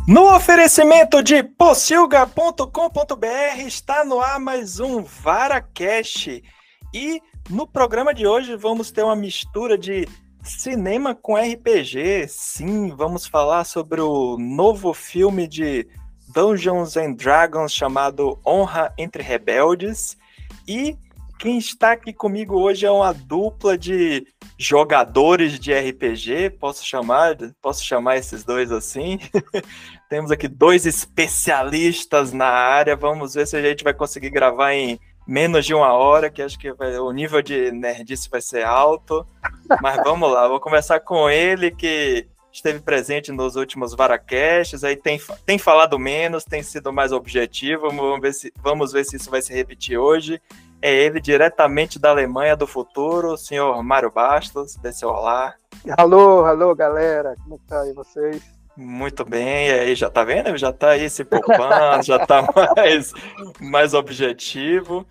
No oferecimento de pocilga.com.br está no ar mais um VaraCast. E no programa de hoje vamos ter uma mistura de cinema com RPG. Sim, vamos falar sobre o novo filme de Dungeons and Dragons chamado Honra entre Rebeldes. E quem está aqui comigo hoje é uma dupla de jogadores de RPG, posso chamar esses dois assim. Temos aqui dois especialistas na área, vamos ver se a gente vai conseguir gravar em menos de uma hora, que acho que o nível de nerdice vai ser alto, mas vamos lá, vou começar com ele, que esteve presente nos últimos VaraCasts, aí tem falado menos, tem sido mais objetivo, vamos ver se isso vai se repetir hoje. É ele, diretamente da Alemanha do futuro, o senhor Mário Bastos, dê seu olá. Alô, galera, como tá aí vocês? Muito bem, e aí, já tá vendo? Já tá aí se poupando, já tá mais objetivo.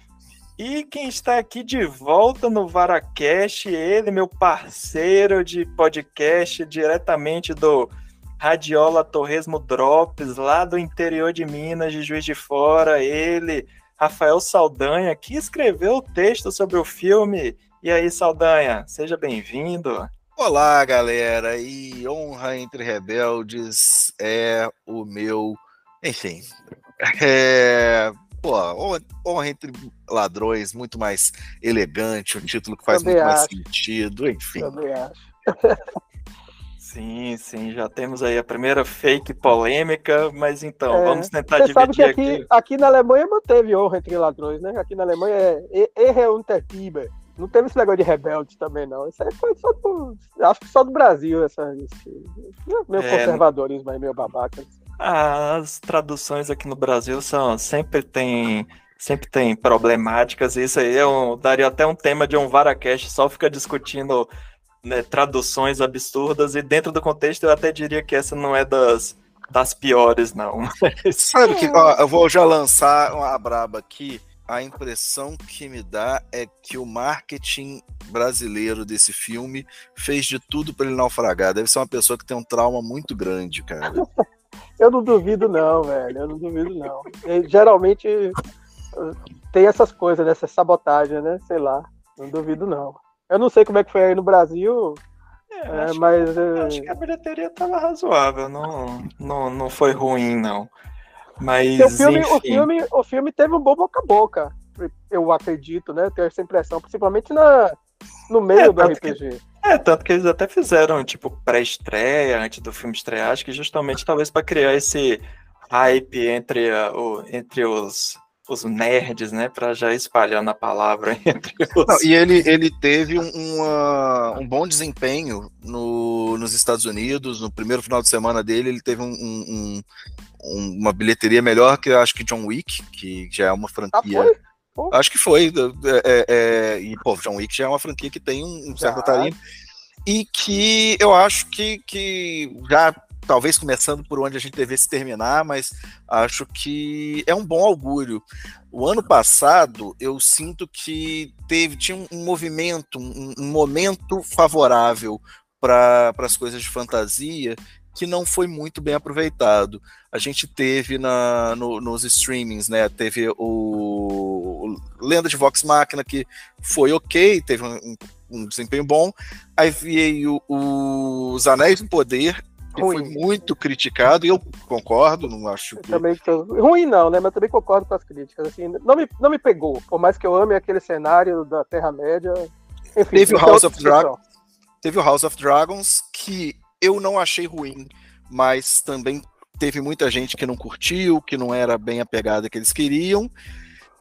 E quem está aqui de volta no VaraCast, ele, meu parceiro de podcast, diretamente do Radiola Torresmo Drops, lá do interior de Minas, de Juiz de Fora, ele, Rafael Saldanha, que escreveu o texto sobre o filme. E aí, Saldanha, seja bem-vindo. Olá, galera, e Honra entre Rebeldes é o meu... Enfim, Honra entre Ladrões, muito mais elegante, um título que faz muito mais sentido, enfim. Também acho. Sim, já temos aí a primeira fake polêmica, mas então, vamos tentar dividir sabe que aqui na Alemanha manteve Honra entre Ladrões, né? Aqui na Alemanha é Ehre und Liebe. Não teve esse negócio de rebelde também, não. Isso aí foi acho que só do Brasil, esse meu conservadorismo aí, meio babaca. As traduções aqui no Brasil sempre tem problemáticas, e isso aí daria até um tema de um VaraCast, só fica discutindo, né, traduções absurdas, e dentro do contexto eu até diria que essa não é das piores, não. Sabe que, eu vou já lançar uma braba aqui. A impressão que me dá é que o marketing brasileiro desse filme fez de tudo para ele naufragar. Deve ser uma pessoa que tem um trauma muito grande, cara. Eu não duvido não, velho. Eu não duvido não. Geralmente tem essas coisas, né? Essa sabotagem, né? Sei lá. Não duvido não. Eu não sei como é que foi aí no Brasil, mas... Acho que a bilheteria estava razoável. Não foi ruim, não. Mas, o filme teve um bom boca a boca, eu acredito, né? Tenho essa impressão, principalmente no meio do RPG. Tanto que eles até fizeram, tipo, pré-estreia, antes do filme estrear, acho que justamente talvez para criar esse hype entre os nerds, né? Para já espalhando a palavra entre os... Não, e ele teve um bom desempenho nos Estados Unidos. No primeiro final de semana dele, ele teve uma bilheteria melhor que, acho que, John Wick, que já é uma franquia... Foi? Acho que foi. E, John Wick já é uma franquia que tem um certo tarimbo. E que eu acho que já, talvez começando por onde a gente devesse terminar, mas acho que é um bom augúrio. O ano passado, eu sinto que tinha um movimento, um momento favorável para as coisas de fantasia, que não foi muito bem aproveitado. A gente teve nos streamings, né? Teve o Lenda de Vox Machina, que foi ok, teve um desempenho bom. Aí veio os Anéis do Poder, que foi muito criticado, e eu concordo, não acho que... Ruim não, né? Mas também concordo com as críticas. Assim, não me pegou, por mais que eu ame aquele cenário da Terra-média. Enfim, teve o House of Dragons, que eu não achei ruim, mas também teve muita gente que não curtiu, que não era bem a pegada que eles queriam.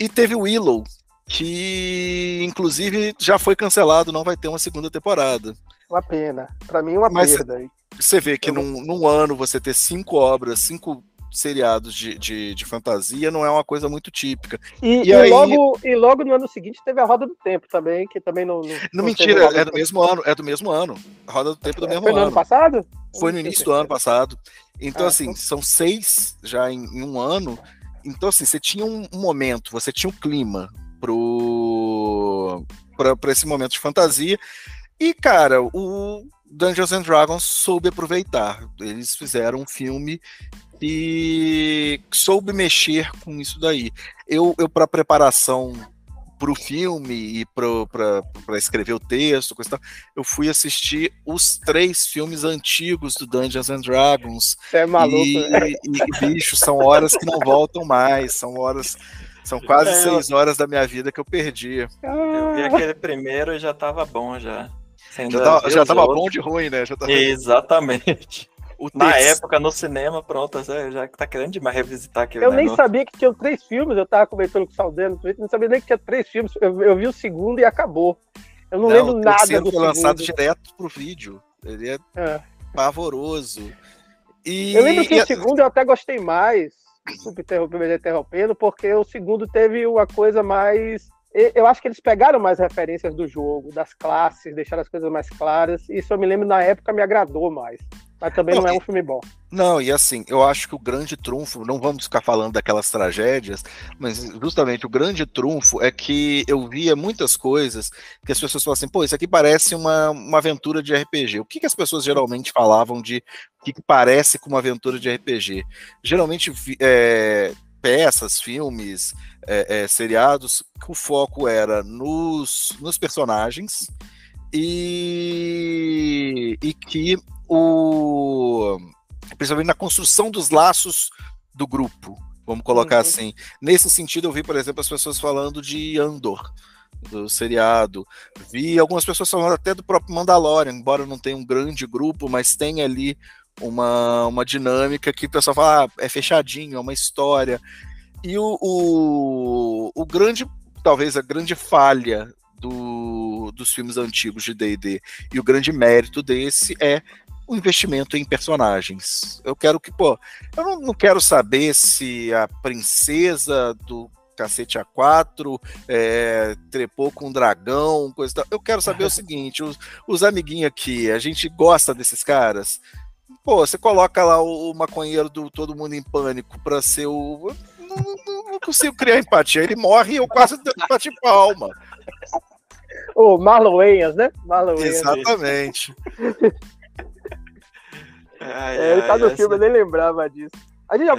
E teve o Willow, que inclusive já foi cancelado, não vai ter uma segunda temporada. Uma pena, pra mim uma perda. Você vê que num ano você ter 5 obras, 5 seriados de fantasia não é uma coisa muito típica. E logo no ano seguinte teve a Roda do Tempo também, que também não mentira, é do mesmo ano. A Roda do Tempo é do mesmo ano. Foi no ano passado? Foi no início do ano passado. Então, são 6 já em um ano. Então, assim, você tinha um momento, você tinha um clima para esse momento de fantasia. E, cara, o Dungeons and Dragons soube aproveitar. Eles fizeram um filme que soube mexer com isso daí. Eu para preparação para o filme e para escrever o texto, coisa tal, eu fui assistir os 3 filmes antigos do Dungeons and Dragons. Você é maluco, né? E bicho, são horas que não voltam mais, são quase 6 horas da minha vida que eu perdi. Eu vi aquele primeiro e já tava bom já. Já tava bom de ruim, né? Exatamente. Na época, no cinema, pronto, já tá querendo demais revisitar aquele negócio. Nem sabia que tinham 3 filmes, eu tava comentando com o Saldanha no Twitter, não sabia nem que tinha 3 filmes, eu vi o segundo e acabou. Eu não lembro nada do segundo. O foi lançado direto pro vídeo, ele é pavoroso. Eu lembro que o segundo eu até gostei mais, desculpe interrompendo, porque o segundo teve uma coisa mais... Eu acho que eles pegaram mais referências do jogo, das classes, deixaram as coisas mais claras. Isso eu me lembro, na época, me agradou mais. Mas também não é um filme bom. Não, e assim, eu acho que o grande trunfo, não vamos ficar falando daquelas tragédias, mas justamente o grande trunfo é que eu via muitas coisas que as pessoas falavam assim, pô, isso aqui parece uma aventura de RPG. O que as pessoas geralmente falavam de que parece com uma aventura de RPG? Geralmente peças, filmes, seriados, que o foco era nos personagens e que principalmente na construção dos laços do grupo, vamos colocar assim. Nesse sentido, eu vi, por exemplo, as pessoas falando de Andor, do seriado. Vi algumas pessoas falando até do próprio Mandalorian, embora não tenha um grande grupo, mas tem ali uma dinâmica que o pessoal fala, é fechadinho, é uma história. E o grande, talvez a grande falha dos filmes antigos de D&D e o grande mérito desse é o investimento em personagens. Eu quero que, eu não quero saber se a princesa do cacete A4 trepou com um dragão, coisa tal. Eu quero saber o seguinte, os amiguinhos aqui, a gente gosta desses caras. Você coloca lá o maconheiro do Todo Mundo em Pânico pra ser o... Não consigo criar empatia. Ele morre e eu quase bati palma. O Marlon Wayans, né? Marlon Wayans. Exatamente. Ele tá no filme, eu nem lembrava disso. A gente já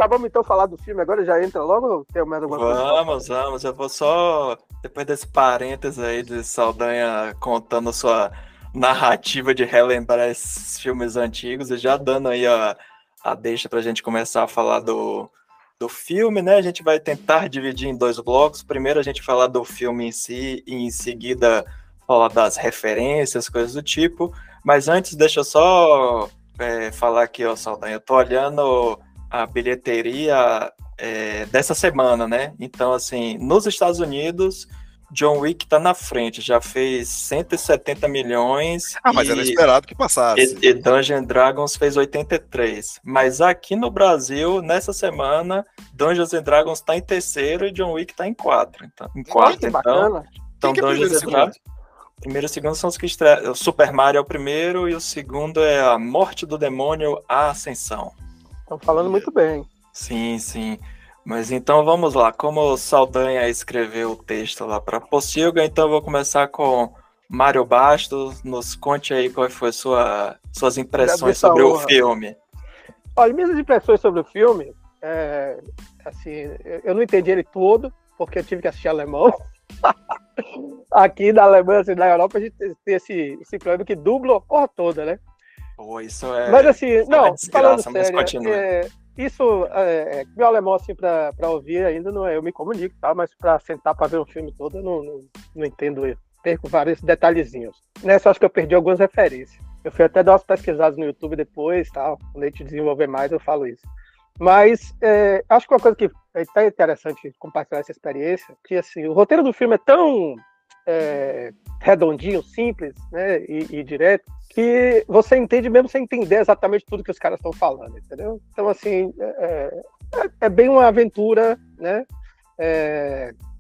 vamos então falar do filme agora? Já entra logo ou tem mais alguma coisa? Vamos. Eu vou só, depois desse parênteses aí de Saldanha contando sua narrativa de relembrar esses filmes antigos e já dando aí a deixa pra gente começar a falar do filme, né? A gente vai tentar dividir em 2 blocos. Primeiro a gente falar do filme em si e em seguida falar das referências, coisas do tipo. Mas antes, deixa eu só falar aqui, Saldanha, eu tô olhando a bilheteria dessa semana, né? Então, assim, nos Estados Unidos, John Wick tá na frente, já fez 170 milhões. Mas era esperado que passasse. E Dungeons & Dragons fez 83. Mas aqui no Brasil, nessa semana, Dungeons & Dragons tá em 3º e John Wick tá em 4. Bacana. Então Dungeons & Dragons... Primeiro e segundo são os que estreiam. O Super Mario é o primeiro e o segundo é A Morte do Demônio, A Ascensão. Estão falando muito bem. Sim. Mas então vamos lá. Como o Saldanha escreveu o texto lá para Pocilga, então eu vou começar com Mário Bastos. Nos conte aí qual foi suas impressões sobre o filme. Olha, minhas impressões sobre o filme, assim, eu não entendi ele todo, porque eu tive que assistir alemão. Aqui na Alemanha, assim, na Europa, a gente tem esse problema que dubla a porra toda, né? Isso é... Mas assim, não, falando sério, meu alemão, assim, pra ouvir ainda não é, eu me comunico, tá? Mas pra sentar pra ver um filme todo, eu não entendo ele. Perco vários detalhezinhos. Nessa, acho que eu perdi algumas referências. Eu fui até dar umas pesquisadas no YouTube depois, tal. Quando a gente desenvolver mais, eu falo isso. Mas acho que uma coisa que é até interessante compartilhar essa experiência, que assim, o roteiro do filme é tão redondinho, simples, né, e direto, que você entende mesmo sem entender exatamente tudo que os caras estão falando, entendeu? Então, assim, é bem uma aventura, né?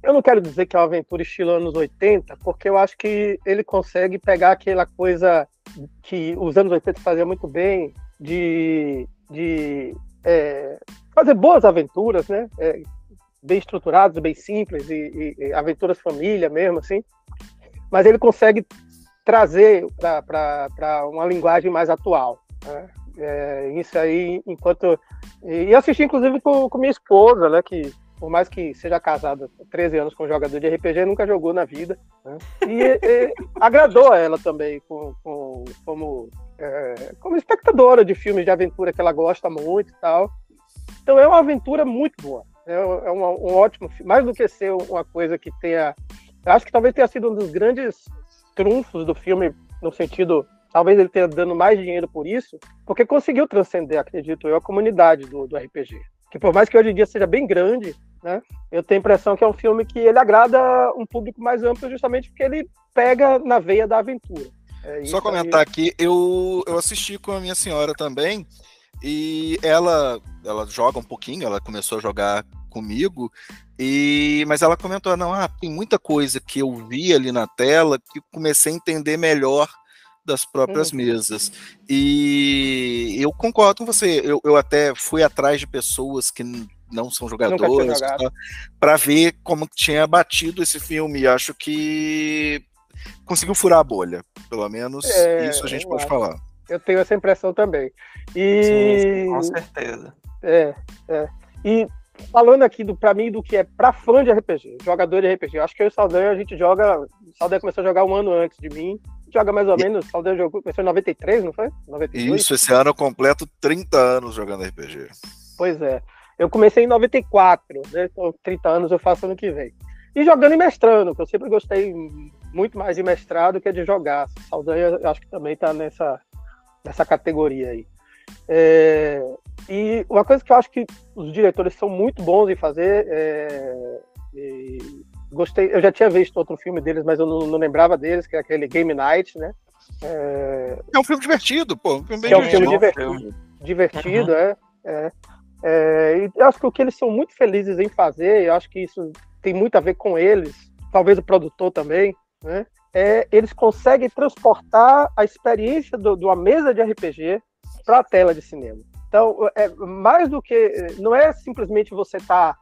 Eu não quero dizer que é uma aventura estilo anos 80, porque eu acho que ele consegue pegar aquela coisa que os anos 80 faziam muito bem, de fazer boas aventuras, né? Bem estruturadas, bem simples, e aventuras família mesmo, assim. Mas ele consegue trazer para uma linguagem mais atual, né? Isso aí, enquanto... E assisti, inclusive, com minha esposa, né, que por mais que seja casada há 13 anos com um jogador de RPG, nunca jogou na vida, né? E agradou a ela também como espectadora de filmes de aventura que ela gosta muito e tal. Então é uma aventura muito boa. É um ótimo filme. Mais do que ser uma coisa que tenha... Eu acho que talvez tenha sido um dos grandes trunfos do filme, no sentido... Talvez ele tenha dando mais dinheiro por isso, porque conseguiu transcender, acredito eu, a comunidade do RPG. Que por mais que hoje em dia seja bem grande, né, eu tenho a impressão que é um filme que ele agrada um público mais amplo justamente porque ele pega na veia da aventura. Só comentar aqui, eu assisti com a minha senhora também, e ela joga um pouquinho, ela começou a jogar comigo, mas ela comentou, tem muita coisa que eu vi ali na tela que comecei a entender melhor das próprias mesas. E eu concordo com você, eu até fui atrás de pessoas que não são jogadores para ver como tinha batido esse filme, e acho que conseguiu furar a bolha, pelo menos isso a gente pode falar. Eu tenho essa impressão também. Sim, com certeza. E falando aqui pra mim do que é pra fã de RPG, jogador de RPG, acho que eu e o Saldanha, a gente joga. O Saldanha começou a jogar um ano antes de mim. Joga mais ou menos, o Saldanha começou em 93, não foi? 92? Isso, esse ano eu completo 30 anos jogando RPG. Pois é. Eu comecei em 94, né? Então 30 anos eu faço ano que vem. E jogando e mestrando, porque eu sempre gostei muito mais de mestrar do que de jogar. Saldanha, eu acho que também tá nessa categoria aí. E uma coisa que eu acho que os diretores são muito bons em fazer, gostei, eu já tinha visto outro filme deles, mas eu não lembrava deles, que é aquele Game Night, né? É um filme divertido, pô. Um filme bem divertido, e eu acho que o que eles são muito felizes em fazer, eu acho que isso tem muito a ver com eles, talvez o produtor também, né? Eles conseguem transportar a experiência de uma mesa de RPG para a tela de cinema. Então, mais do que... Não é simplesmente você estar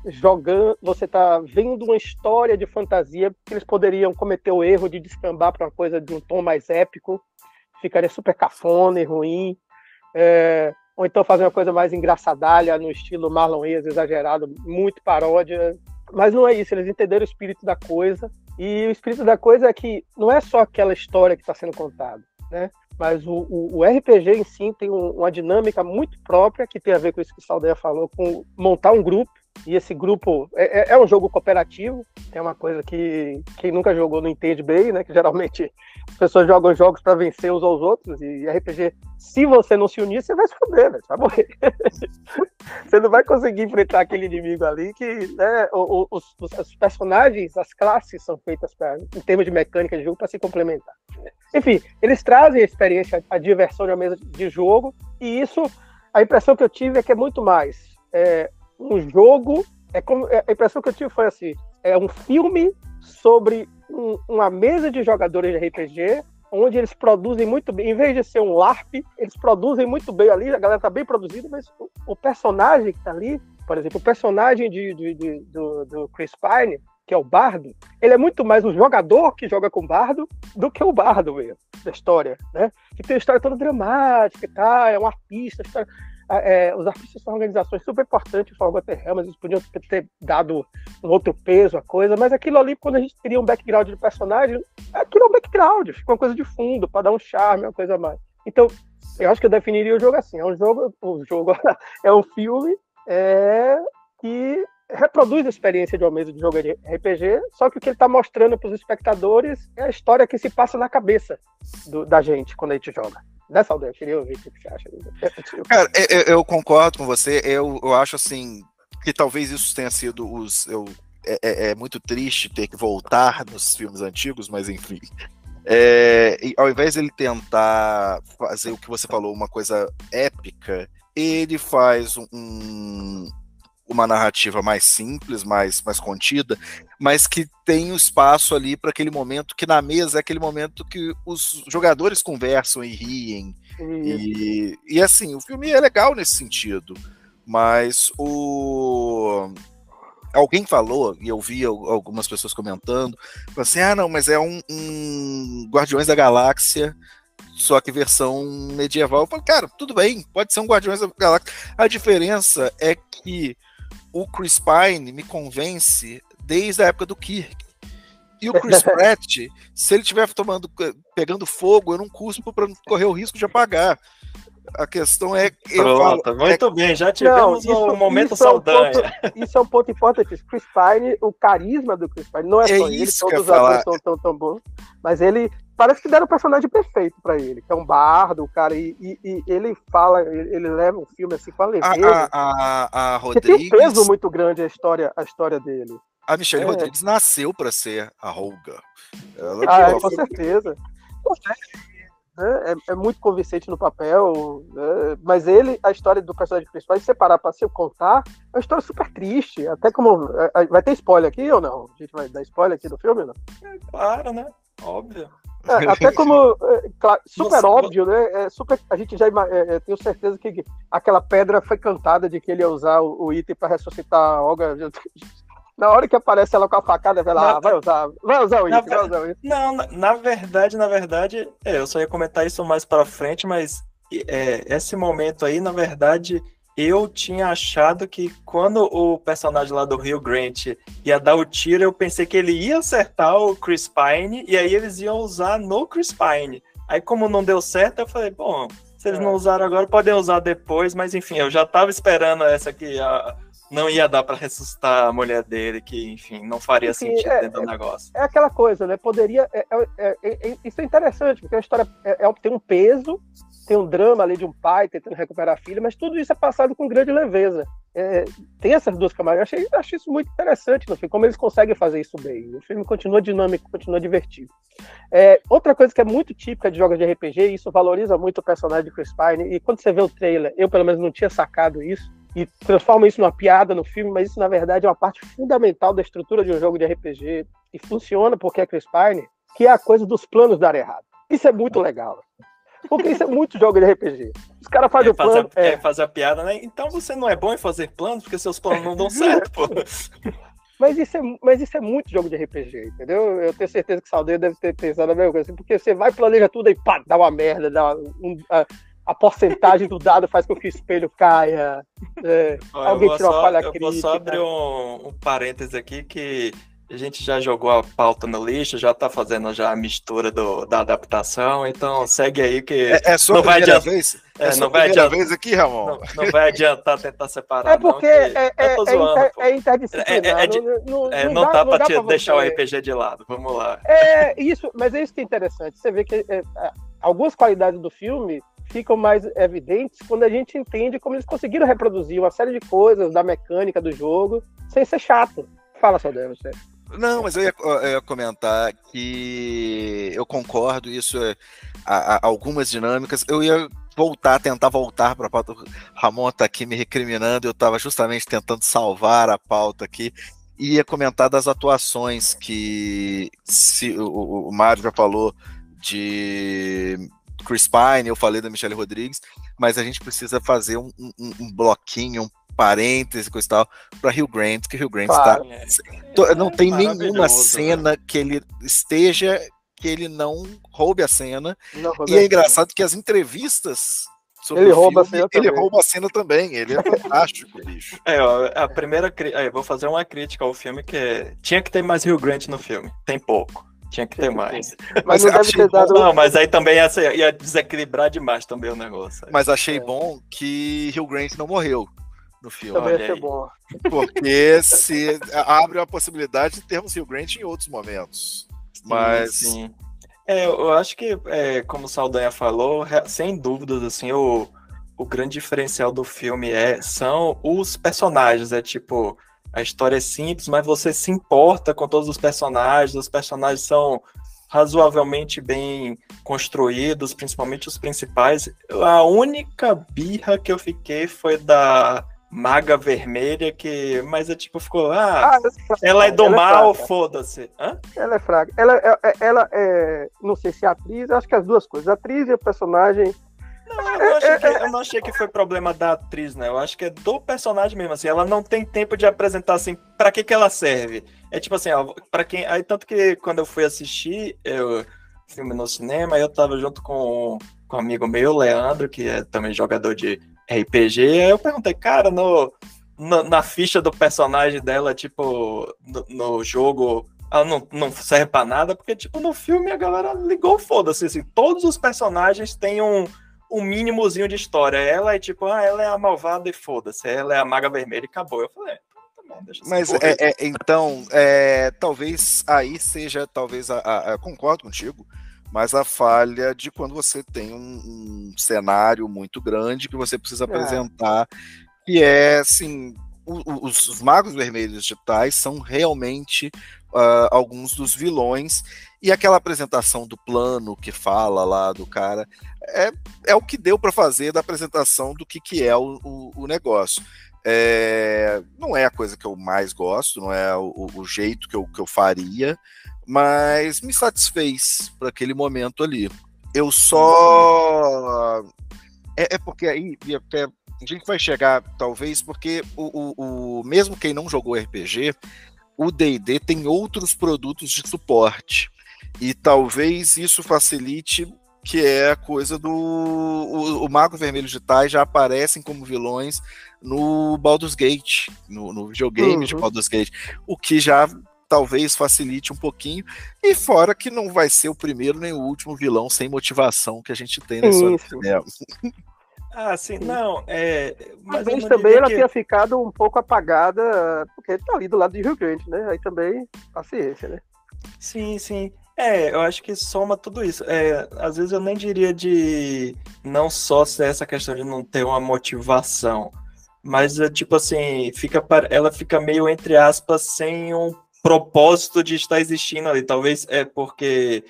jogando, você está vendo uma história de fantasia, que eles poderiam cometer o erro de descambar para uma coisa de um tom mais épico, ficaria super cafona e ruim, ou então fazer uma coisa mais engraçadalha, no estilo Marlon Wayans, exagerado, muito paródia, mas não é isso, eles entenderam o espírito da coisa, e o espírito da coisa é que não é só aquela história que está sendo contada, né? Mas o RPG em si tem uma dinâmica muito própria, que tem a ver com isso que o Saldanha falou, com montar um grupo, e esse grupo é um jogo cooperativo, é uma coisa que quem nunca jogou não entende bem, né? Que geralmente as pessoas jogam jogos para vencer uns aos outros, e RPG, se você não se unir, você vai se fuder, você vai morrer. Você não vai conseguir enfrentar aquele inimigo ali, que, né, os personagens, as classes são feitas em termos de mecânica de jogo para se complementar. Enfim, eles trazem a experiência, a diversão de uma mesa de jogo, e isso, a impressão que eu tive é que é muito mais um jogo, a impressão que eu tive foi assim, é um filme sobre uma mesa de jogadores de RPG, onde eles produzem muito bem, em vez de ser um LARP, eles produzem muito bem ali, a galera tá bem produzida, mas o personagem que tá ali, por exemplo, o personagem do Chris Pine, que é o Bardo, ele é muito mais um jogador que joga com o Bardo do que o Bardo mesmo, da história, né? Que tem uma história toda dramática e tal, é um artista, os artistas são organizações super importantes, Forgotten Realms, eles podiam ter dado um outro peso à coisa, mas aquilo ali, quando a gente cria um background de personagem, aquilo é um background, fica uma coisa de fundo, para dar um charme, uma coisa a mais. Então, eu acho que eu definiria o jogo assim, é um filme que reproduz a experiência de uma mesa de jogo de RPG, só que o que ele está mostrando para os espectadores é a história que se passa na cabeça da gente quando a gente joga. Né, Saldanha? Eu queria ouvir o que você acha. Cara, eu concordo com você. Eu acho assim que talvez isso tenha sido é muito triste ter que voltar nos filmes antigos, mas enfim. E ao invés de ele tentar fazer o que você falou, uma coisa épica, ele faz uma narrativa mais simples, mais contida, mas que tem um espaço ali para aquele momento que na mesa é aquele momento que os jogadores conversam e riem. E assim, o filme é legal nesse sentido, mas alguém falou, e eu vi algumas pessoas comentando, assim, não, mas é um Guardiões da Galáxia só que versão medieval. Eu falo, cara, tudo bem, pode ser um Guardiões da Galáxia. A diferença é que o Chris Pine me convence desde a época do Kirk. E o Chris Pratt, se ele estiver pegando fogo, eu não cuspo para correr o risco de apagar. A questão é que muito bem, já tivemos um momento Saldanha. Isso é um ponto importante. Chris Pine, o carisma do Chris Pine, não é só ele, todos os atores são tão bons, mas ele parece que deram um personagem perfeito para ele, que é um bardo, o cara, e ele fala, ele leva um filme assim com a leveza. A Rodrigues... Tem um peso muito grande a história dele. A Michelle Rodrigues nasceu para ser a Holga. Com certeza. É muito convincente no papel, mas a história do personagem principal, se separar para se contar, é uma história super triste, até como... Vai ter spoiler aqui ou não? A gente vai dar spoiler aqui do filme ou não? Claro, né? Óbvio. Até como... super óbvio, né? A gente já tenho certeza que aquela pedra foi cantada de que ele ia usar o item para ressuscitar a Olga. Na hora que aparece ela com a facada, ela vai usar o item. Não, na verdade, eu só ia comentar isso mais pra frente, mas esse momento aí, na verdade, eu tinha achado que quando o personagem lá do Hugh Grant ia dar o tiro, eu pensei que ele ia acertar o Chris Pine, e aí eles iam usar no Chris Pine. Aí como não deu certo, eu falei, bom, se eles não usaram agora, podem usar depois, mas enfim, eu já tava esperando essa aqui, não ia dar para ressuscitar a mulher dele, que, enfim, não faria sentido dentro do negócio. É aquela coisa, né? Poderia... isso é interessante, porque a história tem um peso, tem um drama ali de um pai tentando recuperar a filha, mas tudo isso é passado com grande leveza. Tem essas duas camadas. Eu achei isso muito interessante no filme, como eles conseguem fazer isso bem. O filme continua dinâmico, continua divertido. Outra coisa que é muito típica de jogos de RPG, e isso valoriza muito o personagem de Chris Pine, e quando você vê o trailer, eu pelo menos não tinha sacado isso, e transforma isso numa piada no filme, mas isso na verdade é uma parte fundamental da estrutura de um jogo de RPG, e funciona porque é Chris Pine, que é a coisa dos planos dar errado. Isso é muito legal, porque isso é muito jogo de RPG. Os caras fazem o plano... fazer a piada, né? Então você não é bom em fazer planos porque seus planos não dão certo, pô. Mas isso é muito jogo de RPG, entendeu? Eu tenho certeza que o Saldanha deve ter pensado a mesma coisa, porque você vai, planeja tudo e pá, dá uma merda, a porcentagem do dado faz com que o espelho caia, alguém tira uma falha crítica. Eu vou só abrir um parêntese aqui, que a gente já jogou a pauta no lixo, já tá fazendo já a mistura da adaptação, então segue aí que... É sua não primeira vai vez? Não vai adiantar vez aqui, Ramon? Não vai adiantar tentar separar, porque é interdisciplinar. Não dá pra deixar o RPG de lado, vamos lá. Mas é isso que é interessante, você vê que algumas qualidades do filme ficam mais evidentes quando a gente entende como eles conseguiram reproduzir uma série de coisas da mecânica do jogo sem ser chato. Fala, Saldanha, você. Não, mas eu ia comentar que eu concordo, isso algumas dinâmicas. Eu ia tentar voltar para a pauta. O Ramon está aqui me recriminando, eu estava justamente tentando salvar a pauta aqui. E ia comentar das atuações que o Mário já falou de Chris Pine, eu falei da Michelle Rodrigues, mas a gente precisa fazer um bloquinho, um parêntese, coisa e tal, para Hugh Grant, que Hugh Grant não tem nenhuma cena que ele esteja, que ele não roube a cena, e é engraçado que as entrevistas sobre ele rouba a cena também, ele é fantástico, bicho. A primeira, vou fazer uma crítica ao filme, que tinha que ter mais Hugh Grant no filme, tem pouco. Tinha que ter mais. Mas não deve ter dado... Não, mas aí também ia desequilibrar demais também o negócio. Mas achei bom que Hugh Grant não morreu no filme. Também achei bom. Porque se abre a possibilidade de termos Hugh Grant em outros momentos. Mas... Sim. Eu acho que, como o Saldanha falou, sem dúvidas, assim, o grande diferencial do filme são os personagens. Tipo... A história é simples, mas você se importa com todos os personagens são razoavelmente bem construídos, principalmente os principais. A única birra que eu fiquei foi da Maga Vermelha, mas ficou, ela é do mal, foda-se. Ela é fraca. Ela não sei se é atriz, acho que as duas coisas, a atriz e o personagem. Eu não achei que foi problema da atriz, né? Eu acho que é do personagem mesmo, assim. Ela não tem tempo de apresentar, assim, pra que ela serve. É tipo assim, pra quem... Aí, tanto que quando eu fui assistir, eu filme no cinema, aí eu tava junto com um amigo meu, Leandro, que é também jogador de RPG, aí eu perguntei, cara, na ficha do personagem dela, tipo, no jogo, ela não serve pra nada, porque, tipo, no filme a galera ligou, foda-se, assim, todos os personagens têm um mínimozinho de história. Ela é tipo, ela é a malvada e foda-se, ela é a maga vermelha e acabou. Eu falei, tá bom, deixa Mas então, talvez aí seja, concordo contigo, mas a falha de quando você tem um cenário muito grande que você precisa apresentar, que é, assim, os magos vermelhos digitais são realmente alguns dos vilões, e aquela apresentação do plano que fala lá do cara, é o que deu para fazer da apresentação do que é o negócio. Não é a coisa que eu mais gosto, não é o jeito que eu faria, mas me satisfez para aquele momento ali. Eu só... porque aí a gente vai chegar, talvez, porque mesmo quem não jogou RPG, o D&D tem outros produtos de suporte, e talvez isso facilite, que é a coisa o Mago Vermelho Digitais já aparecem como vilões no Baldur's Gate, no videogame de Baldur's Gate, o que já talvez facilite um pouquinho, e fora que não vai ser o primeiro nem o último vilão sem motivação que a gente tem nesse cinema. Sim, não, mas também ela tinha ficado um pouco apagada, porque ele tá ali do lado de Rio Grande, né? Aí também, paciência, né? Sim. Eu acho que soma tudo isso. Às vezes eu nem diria de não só ser essa questão de não ter uma motivação, mas tipo assim, ela fica meio, entre aspas, sem um propósito de estar existindo ali. Talvez porque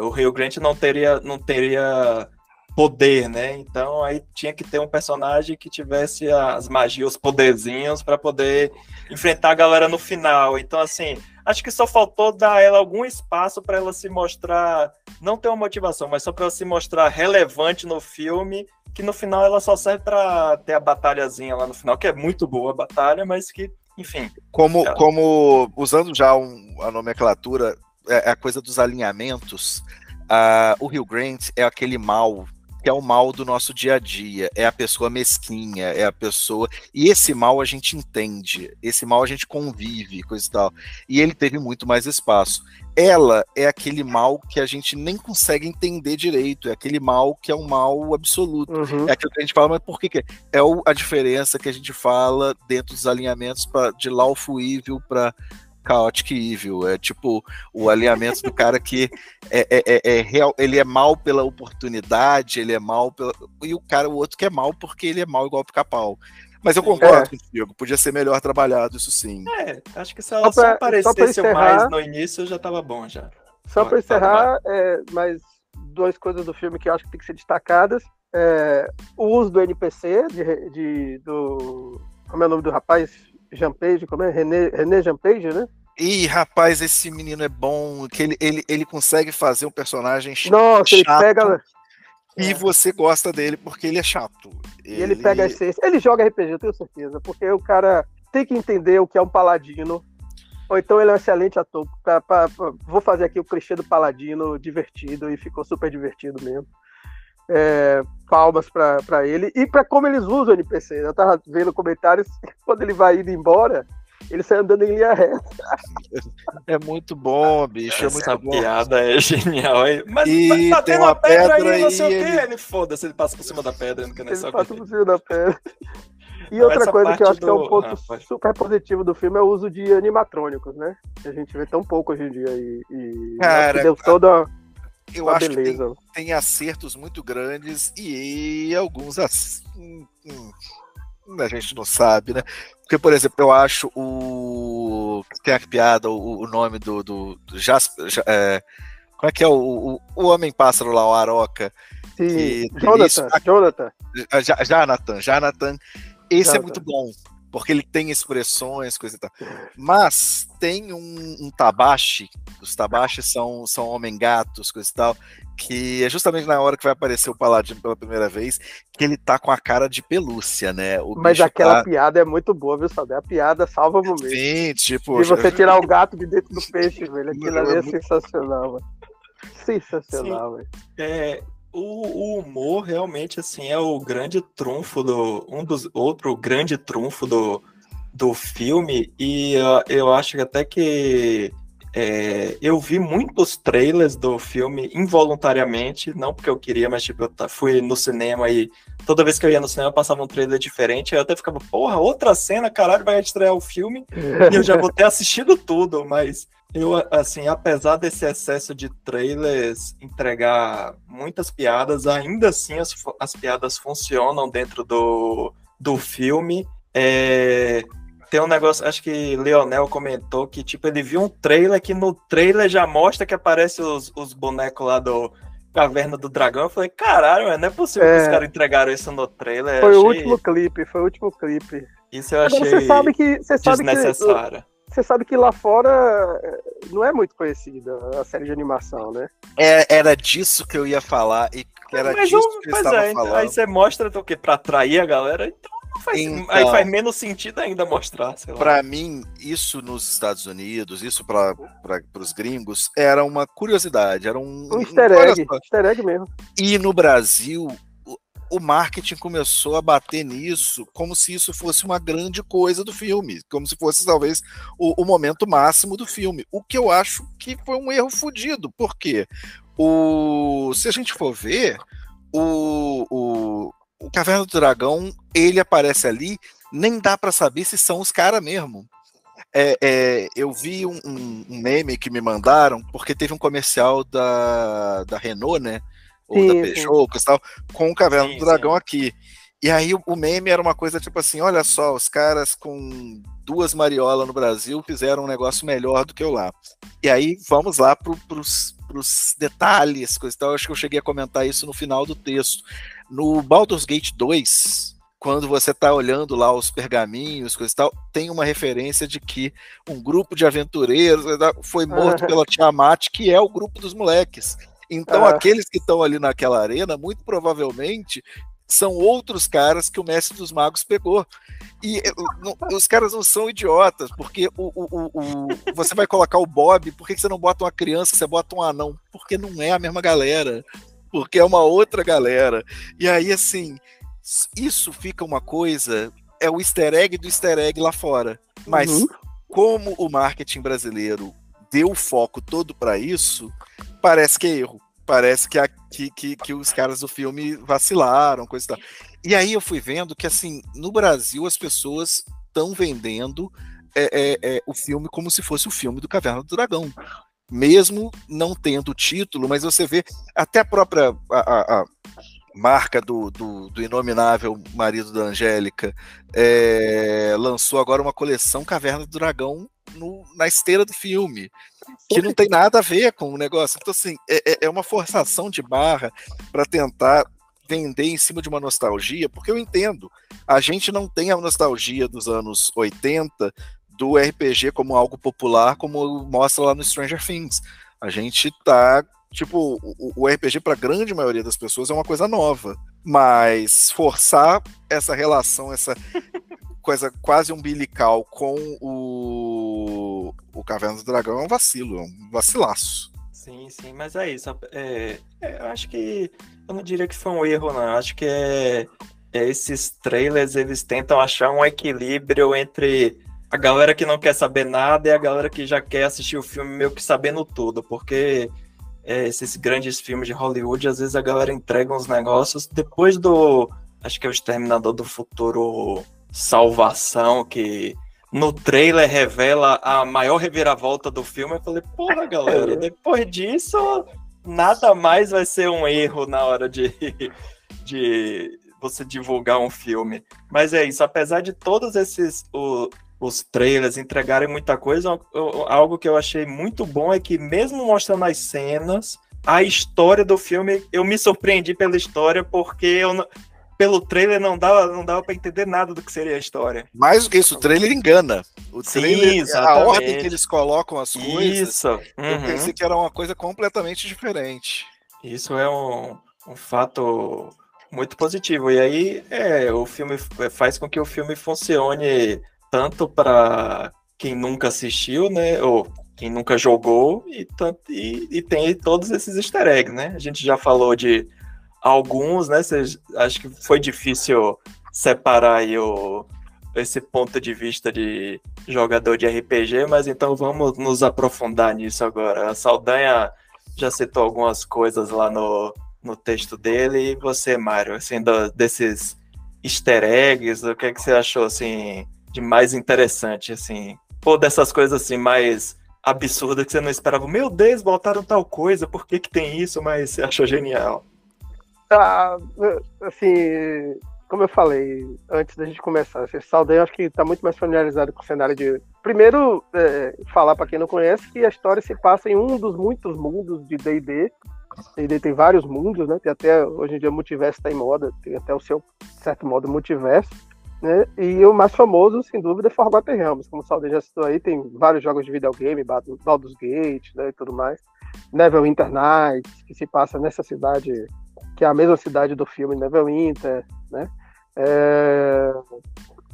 o Rio Grande não teria poder, né? Então aí tinha que ter um personagem que tivesse as magias, os poderzinhos para poder enfrentar a galera no final. Então, assim, acho que só faltou dar a ela algum espaço para ela se mostrar, não ter uma motivação, mas só para ela se mostrar relevante no filme, que no final ela só serve para ter a batalhazinha lá no final, que é muito boa a batalha, mas que, enfim. Como usando já a nomenclatura, a coisa dos alinhamentos, o Hugh Grant é aquele mal que é o mal do nosso dia a dia, é a pessoa mesquinha, é a pessoa... E esse mal a gente entende, esse mal a gente convive, coisa e tal. E ele teve muito mais espaço. Ela é aquele mal que a gente nem consegue entender direito, é aquele mal que é um mal absoluto. É aquilo que a gente fala, mas por que é? A diferença que a gente fala dentro dos alinhamentos de Lawful Evil para Chaotic Evil, é tipo o alinhamento do cara que real, ele é mal pela oportunidade, ele é mal e o outro que é mal porque ele é mal igual pica-pau. Mas eu concordo contigo, podia ser melhor trabalhado, isso sim. Acho que se ela só aparecesse mais no início, já tava bom já. Só para encerrar, mais duas coisas do filme que eu acho que tem que ser destacadas. O uso do NPC, como é o nome do rapaz? Jampage, como é? René Jampage, né? Ih, rapaz, esse menino é bom, que ele consegue fazer um personagem chato. Nossa, ele pega... E você gosta dele porque ele é chato. E ele pega a essência. Ele joga RPG, eu tenho certeza, porque o cara tem que entender o que é um paladino, ou então ele é um excelente ator. Vou fazer aqui o clichê do paladino divertido, e ficou super divertido mesmo. Palmas pra ele e pra como eles usam o NPC. Eu tava vendo comentários, quando ele vai indo embora, ele sai andando em linha reta. É muito bom, bicho. Essa piada é genial. Mas tá tem tendo uma pedra aí, não sei e o que. Ele foda-se, ele passa por cima da pedra. Não quer nem ele saber. passa por cima da pedra. E outra coisa que eu acho que é um ponto super positivo do filme é o uso de animatrônicos, né? Que a gente vê tão pouco hoje em dia. Cara, que deu toda eu acho beleza. Que tem acertos muito grandes e alguns a gente não sabe, né? Porque, por exemplo, eu acho tem a piada, o nome do Jasper, como é que é o Homem-Pássaro lá, o Aroca? Sim, Jonathan. Esse é muito bom, porque ele tem expressões, coisa e tal. Mas tem um Tabashi, os Tabashi são homem-gatos, coisa e tal, que é justamente na hora que vai aparecer o Paladino pela primeira vez, que ele tá com a cara de pelúcia, né? Mas aquela piada é muito boa, viu, Sabe? A piada salva o momento. Sim, tipo... E você tirar o gato de dentro do peixe, velho, aquilo ali é sensacional, mano. Sensacional, velho. O humor realmente assim é o grande trunfo outro grande trunfo do filme, e eu acho que até que eu vi muitos trailers do filme involuntariamente, não porque eu queria, mas tipo, eu fui no cinema e toda vez que eu ia no cinema passava um trailer diferente, aí eu até ficava, porra, outra cena, caralho, vai estrear o filme, e eu já vou ter assistido tudo, mas eu, assim, apesar desse excesso de trailers entregar muitas piadas, ainda assim as piadas funcionam dentro do filme. Tem um negócio, acho que Leonel comentou que, tipo, ele viu um trailer que no trailer já mostra que aparece os bonecos lá do Caverna do Dragão. Eu falei, caralho, não é possível que os caras entregaram isso no trailer. Foi o último clipe. Isso eu Agora, achei desnecessário. Você sabe que lá fora não é muito conhecida a série de animação, né? Era disso que eu ia falar, e era disso que eu estava falando. Aí você mostra o quê? Pra atrair a galera? Então, aí faz menos sentido ainda mostrar, sei lá. Pra mim, isso nos Estados Unidos, isso para os gringos, era uma curiosidade, era um easter egg mesmo. E no Brasil, o marketing começou a bater nisso como se isso fosse uma grande coisa do filme, como se fosse talvez o momento máximo do filme, o que eu acho que foi um erro fodido, porque se a gente for ver, o Caverna do Dragão, ele aparece ali, nem dá pra saber se são os caras mesmo. Eu vi um meme que me mandaram, porque teve um comercial da Renault, né? Ou da Peugeot, tal, com o Caverna do Dragão aqui. E aí o meme era uma coisa tipo assim, olha só, os caras com 2 mariolas no Brasil fizeram um negócio melhor do que eu lá. E aí vamos lá pros detalhes, coisa e tal. Acho que eu cheguei a comentar isso no final do texto. No Baldur's Gate 2, quando você tá olhando lá os pergaminhos, coisa e tal, tem uma referência de que um grupo de aventureiros foi morto pela Tiamat, que é o grupo dos moleques. Então, aqueles que estão ali naquela arena, muito provavelmente, são outros caras que o Mestre dos Magos pegou. E os caras não são idiotas, porque você vai colocar o Bob, por que você não bota uma criança, você bota um anão? Porque não é a mesma galera, porque é uma outra galera. E aí, assim, isso fica uma coisa, é o easter egg do easter egg lá fora. Mas como o marketing brasileiro deu o foco todo para isso, parece que é erro. Parece que os caras do filme vacilaram, coisa e tal. E aí eu fui vendo que, assim, no Brasil as pessoas estão vendendo o filme como se fosse o filme do Caverna do Dragão. Mesmo não tendo título, mas você vê até a própria a marca do inominável marido da Angélica lançou agora uma coleção Caverna do Dragão na esteira do filme, que não tem nada a ver com o negócio. Então, assim, é uma forçação de barra para tentar vender em cima de uma nostalgia, porque eu entendo, a gente não tem a nostalgia dos anos 80 do RPG como algo popular, como mostra lá no Stranger Things. A gente tá, tipo, o RPG para a grande maioria das pessoas é uma coisa nova, mas forçar essa relação, essa coisa quase umbilical com o Caverna do Dragão é um vacilo, é um vacilaço. Sim, mas é isso. Eu acho que eu não diria que foi um erro, não. Eu acho que esses trailers, eles tentam achar um equilíbrio entre a galera que não quer saber nada e a galera que já quer assistir o filme meio que sabendo tudo, porque esses grandes filmes de Hollywood, às vezes a galera entrega uns negócios depois acho que é o Exterminador do Futuro Salvação, que no trailer revela a maior reviravolta do filme. Eu falei, porra, galera, depois disso nada mais vai ser um erro na hora de você divulgar um filme. Mas é isso, apesar de todos esses os trailers entregarem muita coisa, algo que eu achei muito bom é que, mesmo mostrando as cenas, a história do filme, eu me surpreendi pela história, porque pelo trailer não dava para entender nada do que seria a história. Mais do que isso, o trailer engana. O trailer, sim, a ordem que eles colocam as coisas, isso. Eu pensei que era uma coisa completamente diferente. Isso é um fato muito positivo. E aí, o filme faz com que o filme funcione tanto para quem nunca assistiu, né? Ou quem nunca jogou, e tem todos esses easter eggs, né? A gente já falou de alguns, né? Acho que foi difícil separar aí esse ponto de vista de jogador de RPG, mas então vamos nos aprofundar nisso agora. A Saldanha já citou algumas coisas lá no texto dele, e você, Mário, assim, desses easter eggs, o que é que você achou, assim, de mais interessante, assim, ou dessas coisas, assim, mais absurdas que você não esperava? Meu Deus, botaram tal coisa, por que tem isso? Mas você achou genial. Assim, como eu falei antes da gente começar, esse Saldanha acho que está muito mais familiarizado com o cenário de... Primeiro, falar para quem não conhece que a história se passa em um dos muitos mundos de D&D. D&D tem vários mundos, né? Tem até, hoje em dia, o multiverso está em moda, tem até o seu, de certo modo, multiverso, né? E o mais famoso, sem dúvida, é Forgotten Realms, como o Saldanha já citou aí, tem vários jogos de videogame, Baldur's Gate, né, e tudo mais. Neverwinter Nights, que se passa nessa cidade, que é a mesma cidade do filme Neverwinter, né?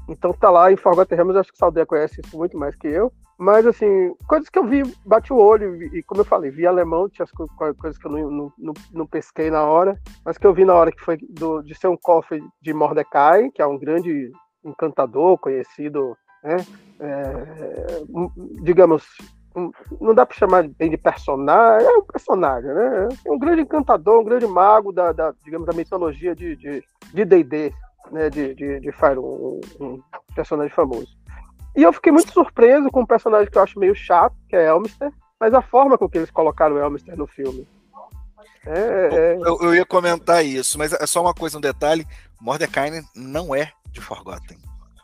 Então tá lá em Forgotten Realms, acho que o Saldanha conhece isso muito mais que eu. Mas, assim, coisas que eu vi, bati o olho, e como eu falei, vi alemão, tinha as coisas que eu não pesquei na hora, mas que eu vi na hora, que foi de ser um cofre de Mordecai, que é um grande encantador, conhecido, né? Digamos, não dá para chamar bem de personagem, é um personagem, né? É um grande encantador, um grande mago digamos, da mitologia de D&D, né? De Fire, um personagem famoso. E eu fiquei muito surpreso com um personagem que eu acho meio chato, que é Elminster, mas a forma com que eles colocaram o Elminster no filme. Eu ia comentar isso, mas é só uma coisa, um detalhe: Mordecai não é de Forgotten.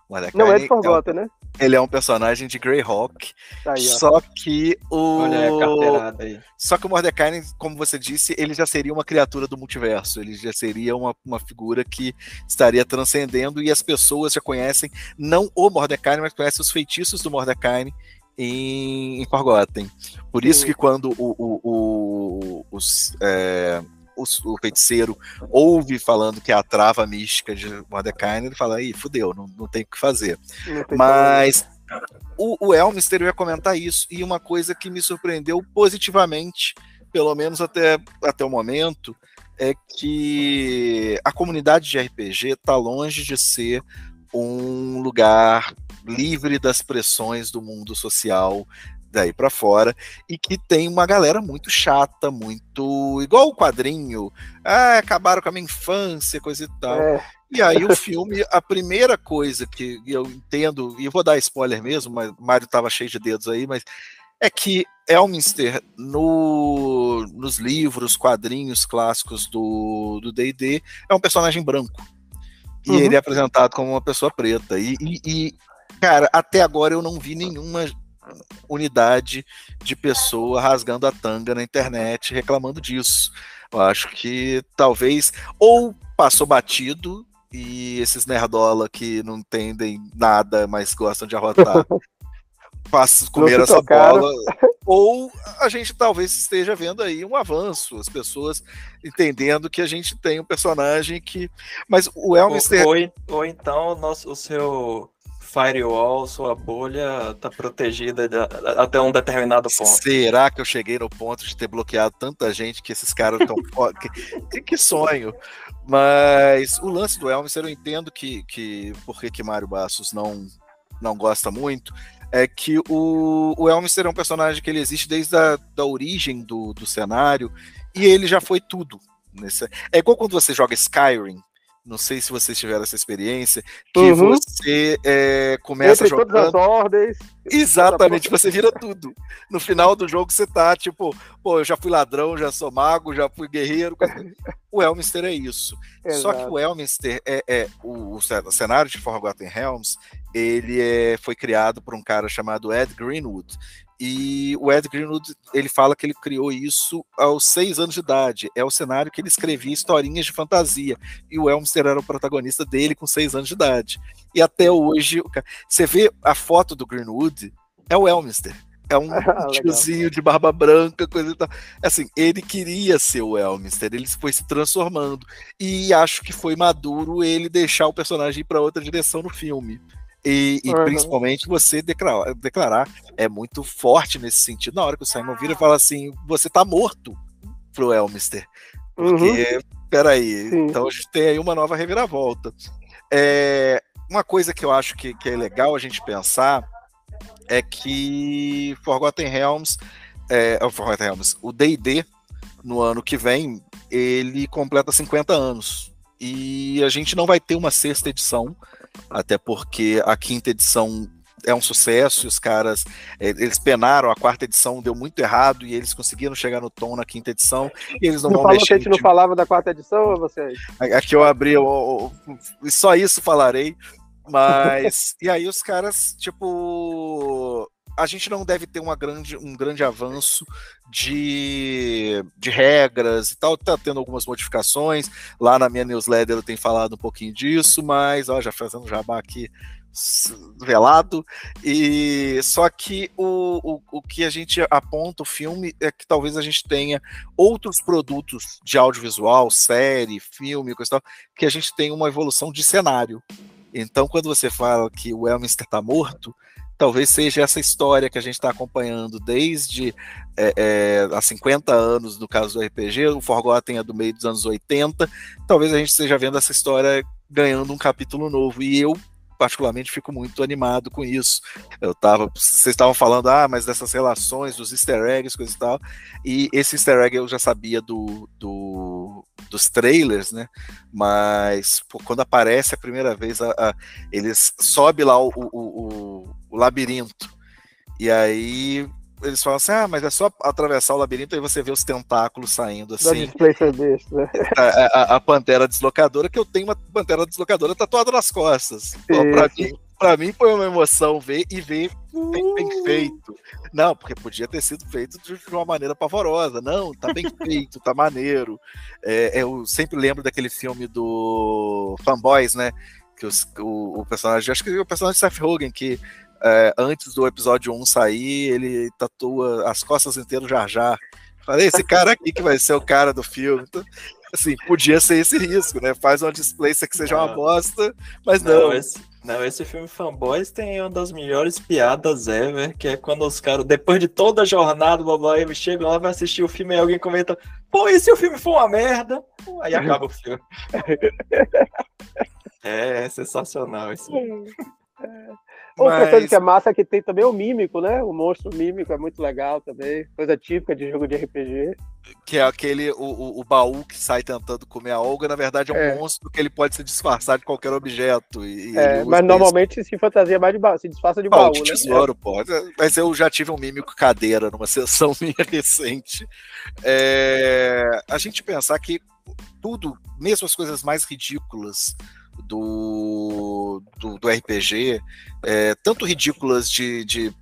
Mordecai não é de Forgotten, né? Ele é um personagem de Greyhawk, só que Olha a carteirada aí. Só que o Mordecai, como você disse, ele já seria uma criatura do multiverso, ele já seria uma figura que estaria transcendendo, e as pessoas já conhecem, não o Mordecai, mas conhecem os feitiços do Mordecai em Forgotten. Por isso que quando o feiticeiro ouve falando que é a trava mística de Mordecai, ele fala, aí, fudeu, não tem o que fazer. Mas o Elminster, eu ia comentar isso, e uma coisa que me surpreendeu positivamente, pelo menos até o momento, é que a comunidade de RPG está longe de ser um lugar livre das pressões do mundo social daí para fora, e que tem uma galera muito chata, muito igual o quadrinho, acabaram com a minha infância, coisa e tal. E aí o filme, a primeira coisa que eu entendo, e eu vou dar spoiler mesmo, mas o Mário tava cheio de dedos aí, mas é que Elminster, nos livros, quadrinhos clássicos do D&D, é um personagem branco. E ele é apresentado como uma pessoa preta. E, cara, até agora eu não vi nenhuma unidade de pessoa rasgando a tanga na internet reclamando disso. Eu acho que talvez ou passou batido, e esses nerdola que não entendem nada, mas gostam de arrotar comer essa bola, ou a gente talvez esteja vendo aí um avanço, as pessoas entendendo que a gente tem um personagem que... Mas o Elminster... Ou então o seu firewall, sua bolha tá protegida até um determinado ponto. Será que eu cheguei no ponto de ter bloqueado tanta gente que esses caras estão... que sonho! Mas o lance do Elminster, eu entendo que por que Mário Bastos não gosta muito, é que o Elminster é um personagem que ele existe desde a origem do cenário, e ele já foi tudo. É igual quando você joga Skyrim, não sei se vocês tiveram essa experiência, que você começa jogando... todas as ordens. Exatamente, você vira tudo. No final do jogo você tá tipo, pô, eu já fui ladrão, já sou mago, já fui guerreiro. O Elminster é isso. Exato. Só que o Elminster o cenário de Forgotten Realms, ele foi criado por um cara chamado Ed Greenwood. E o Ed Greenwood, ele fala que ele criou isso aos 6 anos de idade. É o cenário que ele escrevia historinhas de fantasia. E o Elminster era o protagonista dele com 6 anos de idade. E até hoje, você vê a foto do Greenwood, é o Elminster. É um tiozinho de barba branca, coisa e tal. Assim, ele queria ser o Elminster, ele foi se transformando. E acho que foi maduro ele deixar o personagem ir para outra direção no filme. E principalmente você declarar é muito forte nesse sentido. Na hora que o Simon vira e fala assim, você tá morto pro Elminster. Porque, peraí, então a gente tem aí uma nova reviravolta. Uma coisa que eu acho que é legal a gente pensar é que Forgotten Realms, o D&D, no ano que vem, ele completa 50 anos. E a gente não vai ter uma 6ª edição, até porque a 5ª edição é um sucesso, e os caras, eles penaram, a 4ª edição deu muito errado, e eles conseguiram chegar no tom na 5ª edição, e eles não vão mexer. Que a gente não falava da 4ª edição, ou vocês? Aqui eu abri, só isso falarei, mas, e aí os caras, tipo... A gente não deve ter um grande avanço de regras e tal, tá tendo algumas modificações, lá na minha newsletter eu tenho falado um pouquinho disso, mas, já fazendo jabá aqui velado, e só que o que a gente aponta o filme é que talvez a gente tenha outros produtos de audiovisual, série, filme, coisa e tal, que a gente tenha uma evolução de cenário. Então, quando você fala que o Elminster tá morto, talvez seja essa história que a gente está acompanhando desde há 50 anos, no caso do RPG, o Forgotten é do meio dos anos 80, talvez a gente esteja vendo essa história ganhando um capítulo novo, e eu particularmente fico muito animado com isso. Vocês estavam falando, mas dessas relações, dos easter eggs, coisa e tal, e esse easter egg eu já sabia dos trailers, né? Mas quando aparece a primeira vez, eles sobem lá o labirinto, e aí eles falam assim, mas é só atravessar o labirinto, aí você vê os tentáculos saindo assim. Né? A Pantera Deslocadora, que eu tenho uma Pantera Deslocadora tatuada nas costas. Pra mim foi uma emoção ver bem feito. Não, porque podia ter sido feito de uma maneira pavorosa. Não, tá bem feito, tá maneiro. Eu sempre lembro daquele filme do Fanboys, né? Que o personagem, acho que o personagem de Seth Rogen, que antes do episódio 1 sair, ele tatua as costas inteiras Jar Jar. Falei, esse cara aqui que vai ser o cara do filme. Então, assim, podia ser esse risco, né? Faz uma displacer que seja uma bosta, mas não. Esse filme Fanboys tem uma das melhores piadas ever, que é quando os caras, depois de toda a jornada, blá, blá, eles chegam lá, vai assistir o filme e alguém comenta, pô, e se o filme for uma merda? Aí acaba o filme. É sensacional esse filme. Outra coisa que é massa é que tem também o mímico, né? O monstro mímico é muito legal também. Coisa típica de jogo de RPG. Que é aquele, o baú que sai tentando comer a Olga, na verdade é um monstro que ele pode se disfarçar de qualquer objeto. Mas normalmente se fantasia mais de baú, se disfarça de baú, de tesouro, pode. Mas eu já tive um mímico cadeira numa sessão minha recente. A gente pensar que tudo, mesmo as coisas mais ridículas do RPG, tanto ridículas de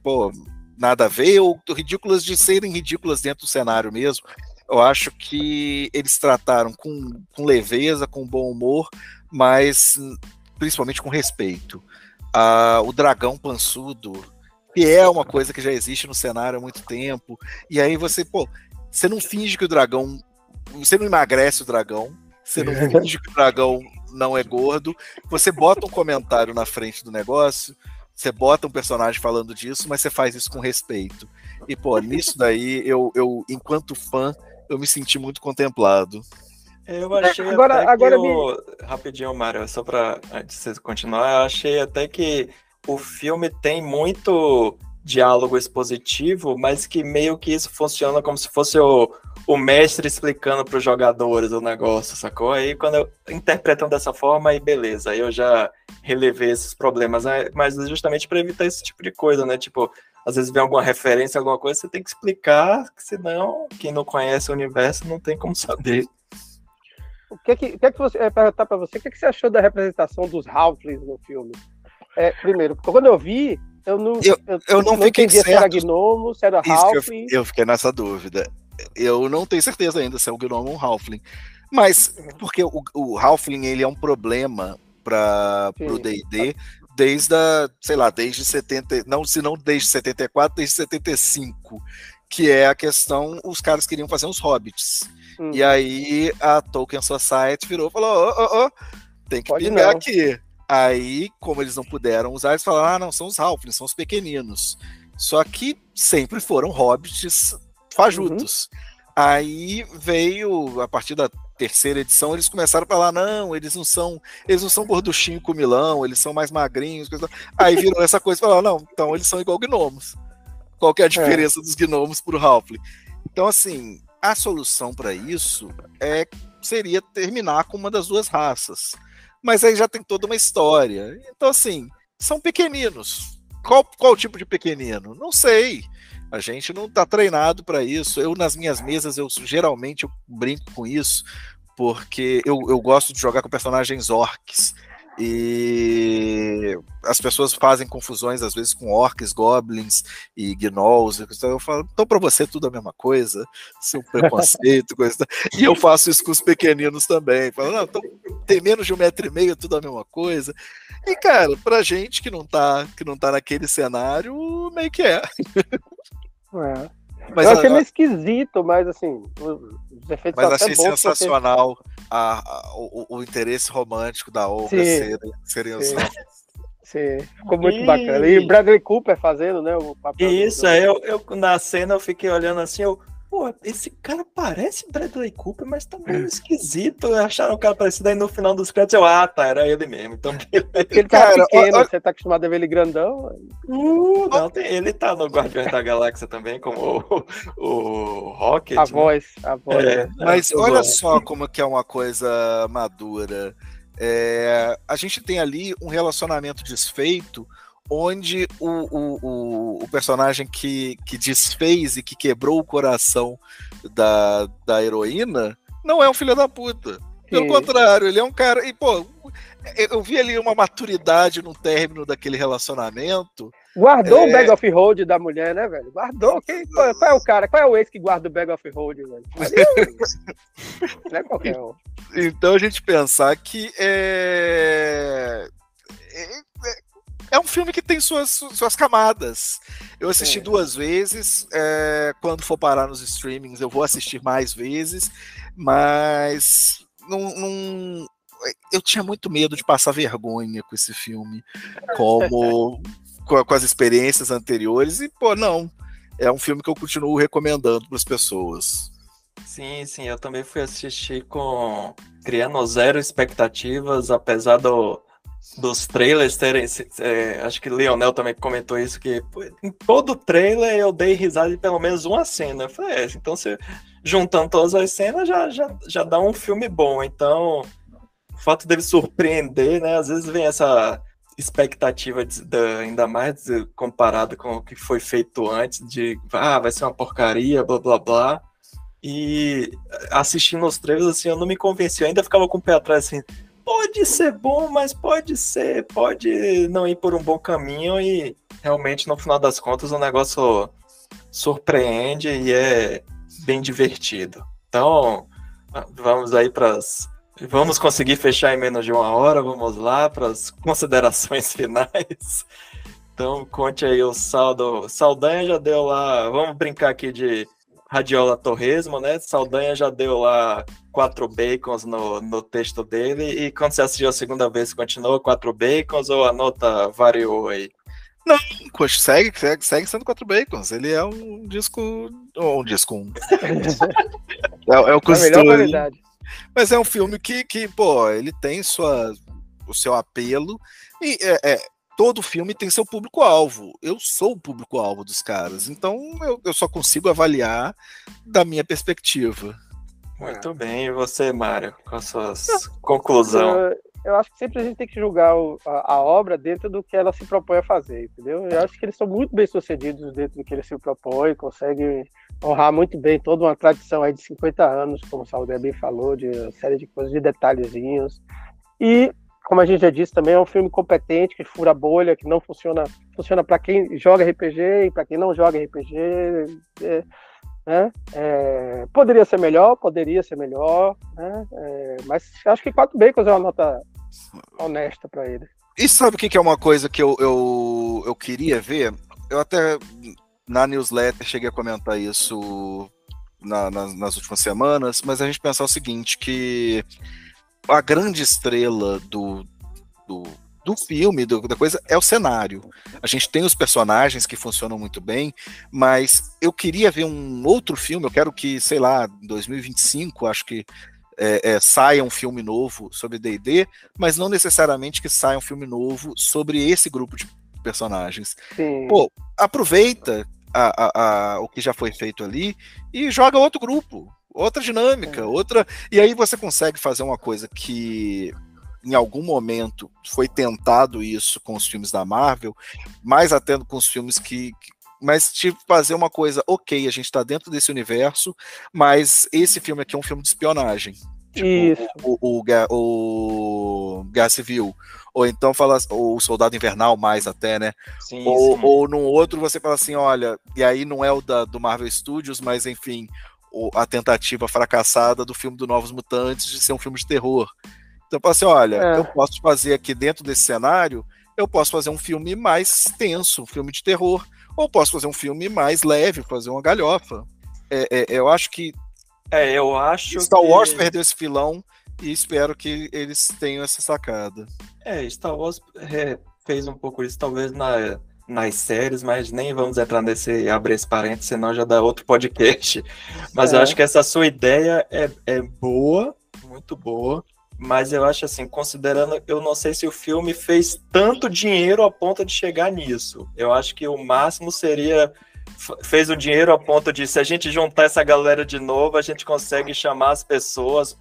nada a ver, ou ridículas de serem ridículas dentro do cenário mesmo, eu acho que eles trataram com leveza, com bom humor, mas principalmente com respeito. O dragão pançudo, que é uma coisa que já existe no cenário há muito tempo, e aí você não finge que o dragão, você não emagrece o dragão, você não finge que o dragão não é gordo, você bota um comentário na frente do negócio, você bota um personagem falando disso, mas você faz isso com respeito. E, nisso daí, eu enquanto fã, eu me senti muito contemplado. Eu achei rapidinho, Mário, só pra antes de você continuar, eu achei até que o filme tem muito diálogo expositivo, mas que meio que isso funciona como se fosse o mestre explicando para os jogadores o negócio, sacou? Aí quando eu interpretam dessa forma, aí beleza, aí eu já relevei esses problemas, mas justamente para evitar esse tipo de coisa, né? Tipo, às vezes vem alguma referência, alguma coisa, você tem que explicar, senão quem não conhece o universo não tem como saber. O que você perguntar para você, o que você achou da representação dos Halflings no filme? Primeiro, porque quando eu vi, eu não fiquei certo se era gnomo, se era Halfling. Eu fiquei nessa dúvida. Eu não tenho certeza ainda se é um gnomo ou um Halfling. Mas, porque o Halfling, ele é um problema para o D&D desde 70, não, se não desde 74, desde 75, que é a questão, os caras queriam fazer uns hobbits. E aí a Tolkien Society virou e falou, tem que pingar aqui. Aí, como eles não puderam usar, eles falaram, não, são os Halflings, são os pequeninos. Só que sempre foram hobbits fajutos. Aí veio, a partir da terceira edição, eles começaram a falar, não, eles não são gorduchinho com milão, eles são mais magrinhos. Aí viram essa coisa e falaram, não, então eles são igual gnomos. Qual que é a diferença dos gnomos pro Halfling? Então, assim, a solução para isso seria terminar com uma das duas raças. Mas aí já tem toda uma história. Então, assim, são pequeninos. Qual tipo de pequenino? Não sei. A gente não está treinado para isso. Eu, nas minhas mesas, geralmente eu brinco com isso, porque eu gosto de jogar com personagens orcs. E as pessoas fazem confusões, às vezes, com orcs, goblins e gnolls. Então eu falo, então para você tudo a mesma coisa, seu preconceito, coisa. E eu faço isso com os pequeninos também. Falo, não, então, tem menos de 1,5 metro, tudo a mesma coisa. E, cara, pra gente que não tá naquele cenário, meio que é. Mas eu achei meio esquisito, mas assim, os efeitos mas achei sensacional o interesse romântico da Olga serem os Sim, ficou muito bacana. E Bradley Cooper fazendo, né, o papel. Isso, aí eu na cena eu fiquei olhando assim, pô, esse cara parece Bradley Cooper, mas tá meio esquisito. Acharam o cara parecido, aí no final dos créditos tá, era ele mesmo. Então, porque ele tá pequeno, você tá acostumado a ver ele grandão. Não, ele tá no Guardiões da Galáxia também, como o Rocket. A voz. Mas olha só como que é uma coisa madura. A gente tem ali um relacionamento desfeito, onde o personagem que desfez e que quebrou o coração da heroína não é um filho da puta. Pelo contrário, ele é um cara... E, pô, eu vi ali uma maturidade no término daquele relacionamento. Guardou o bag of hold da mulher, né, velho? Guardou. Qual é o cara? Qual é o ex que guarda o bag of hold, velho? Não é qualquer um. Então a gente pensar que é um filme que tem suas camadas. Eu assisti 2 vezes. Quando for parar nos streamings, eu vou assistir mais vezes. Mas eu tinha muito medo de passar vergonha com esse filme, como com as experiências anteriores. E, pô, não. É um filme que eu continuo recomendando para as pessoas. Sim, eu também fui assistir criando zero expectativas, apesar dos trailers terem... acho que o Leonel também comentou isso, que em todo trailer eu dei risada de pelo menos uma cena. Eu falei, então você juntando todas as cenas já dá um filme bom. Então, o fato dele surpreender, né? Às vezes vem essa expectativa ainda mais comparado com o que foi feito antes, de vai ser uma porcaria, blá blá blá. E assistindo os trailers, assim, eu não me convenci, eu ainda ficava com o pé atrás, assim, pode ser bom, mas pode não ir por um bom caminho, e realmente, no final das contas, o negócio surpreende e é bem divertido. Então, vamos aí vamos conseguir fechar em menos de 1 hora, vamos lá para as considerações finais. Então, conte aí o saldo. Saldanha já deu lá, vamos brincar aqui de Radiola Torresmo, né? Saldanha já deu lá 4 bacons no texto dele, e quando você assistiu a segunda vez, continua 4 bacons ou a nota variou aí? Não, segue sendo 4 bacons. Ele é um disco. É o costume. Mas é um filme que pô, ele tem o seu apelo, e todo filme tem seu público-alvo. Eu sou o público-alvo dos caras, então eu só consigo avaliar da minha perspectiva. Muito bem, e você, Mário, com as suas conclusões? Eu acho que sempre a gente tem que julgar a obra dentro do que ela se propõe a fazer, entendeu? Eu acho que eles são muito bem sucedidos dentro do que eles se propõem, conseguem honrar muito bem toda uma tradição aí de 50 anos, como o Saldanha bem falou, de uma série de coisas, de detalhezinhos. E, como a gente já disse, também é um filme competente, que fura a bolha, que não funciona para quem joga RPG e para quem não joga RPG. Né? Poderia ser melhor, né? Mas acho que 4 bacons é uma nota honesta para ele. E sabe o que é uma coisa que eu queria ver? Eu até na newsletter cheguei a comentar isso nas últimas semanas, mas a gente pensar o seguinte, que a grande estrela do filme, da coisa, é o cenário. A gente tem os personagens que funcionam muito bem, mas eu queria ver um outro filme, eu quero que, sei lá, em 2025, acho que saia um filme novo sobre D&D, mas não necessariamente que saia um filme novo sobre esse grupo de personagens. Sim. Pô, aproveita o que já foi feito ali e joga outro grupo, outra dinâmica, outra... E aí você consegue fazer uma coisa que em algum momento foi tentado isso com os filmes da Marvel, mais até com os filmes mas tipo, fazer uma coisa, ok, a gente tá dentro desse universo, mas esse filme aqui é um filme de espionagem. Tipo, Isso. o Guerra Civil. Ou então fala o Soldado Invernal mais até, né? Sim, ou num outro você fala assim, olha, e aí não é o do Marvel Studios, mas enfim, a tentativa fracassada do filme do Novos Mutantes de ser um filme de terror. Então eu falo assim, olha, eu posso fazer aqui dentro desse cenário, eu posso fazer um filme mais tenso, um filme de terror, ou posso fazer um filme mais leve, fazer uma galhofa. Eu acho que Star Wars perdeu esse filão e espero que eles tenham essa sacada. Star Wars fez um pouco isso, talvez nas séries, mas nem vamos entrar abrir esse parênteses, senão já dá outro podcast. Mas eu acho que essa sua ideia é boa, muito boa, mas eu acho assim, considerando, eu não sei se o filme fez tanto dinheiro a ponto de chegar nisso. Eu acho que o máximo seria... fez o dinheiro a ponto de, se a gente juntar essa galera de novo, a gente consegue chamar as pessoas